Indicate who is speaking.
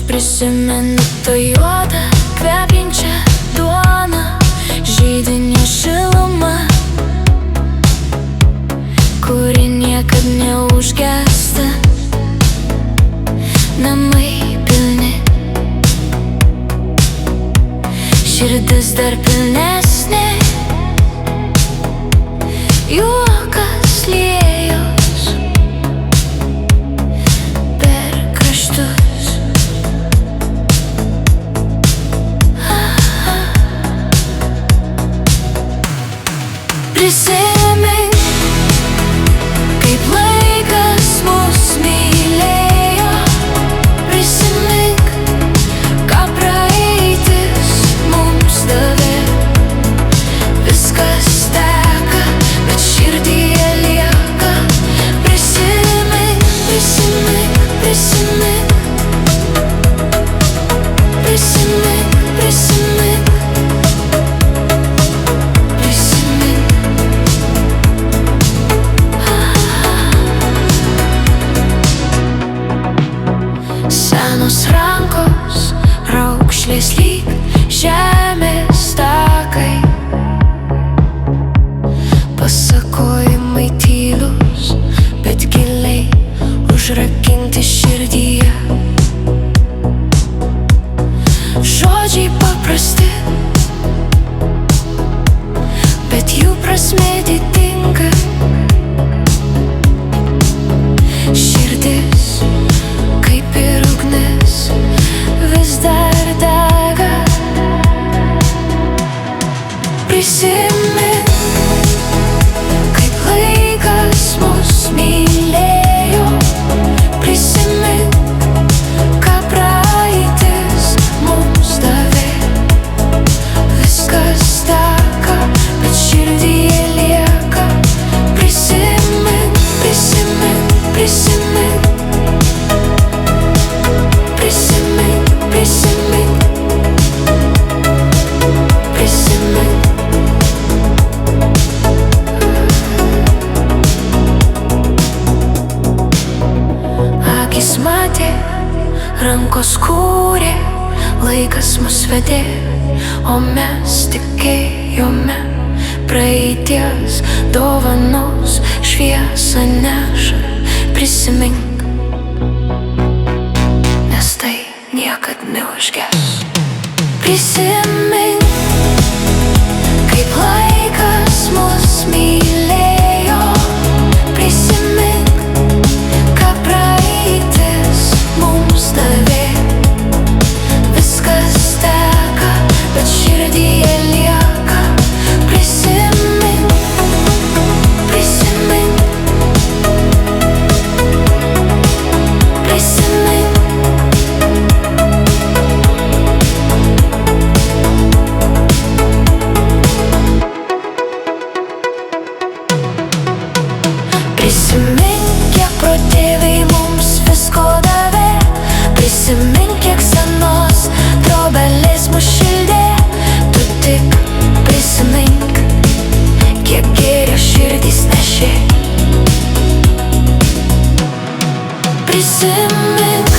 Speaker 1: prisimenu tą juodą kvepiančią duoną, židinio šilumą, kuri niekad neužgęsta. Namai pilni, širdis dar pilnesnė, juokas liejos per kraštus. Prisimink, kaip laikas mus mylėjo. Prisimink, ką praeitis mums davė. Viskas teka, bet širdyje lieka. Prisimink, prisimink, prisimink. Prisimink, prisimink. Senos rankos, raukšlės lyg žemės takai, pasakojimai tylus, bet giliai užrakinti širdyje. Žodžiai paprasti, bet jų prasmė didinga. Širdis kaip ir ugnis vis dar dega. Prisimink, kaip laikas mus mylėjo. Prisimink, ką praeitis mums davė. Viskas teka, bet širdyje lieka. Prisimink, prisimink, prisimink. Prisimink, prisimink. Prisimink. Akis matė, rankos kūrė, laikas mus vedė, o mes tikėjome. Praeities dovanos šviesą neša. Prisimink, nes tai niekad neužges. Prisimink, kaip laikas mus mylėjo. Prisimink, ką praeitis mums davė. Viskas teka, bet širdyje lieka. Prisimink, prisimink. Prisimink. Prisimink, kiek protėviai mums visko davė. Prisimink, kiek senos trobelės mus šildė. Tu tik prisimink, kiek gėrio širdys nešė. Prisimink.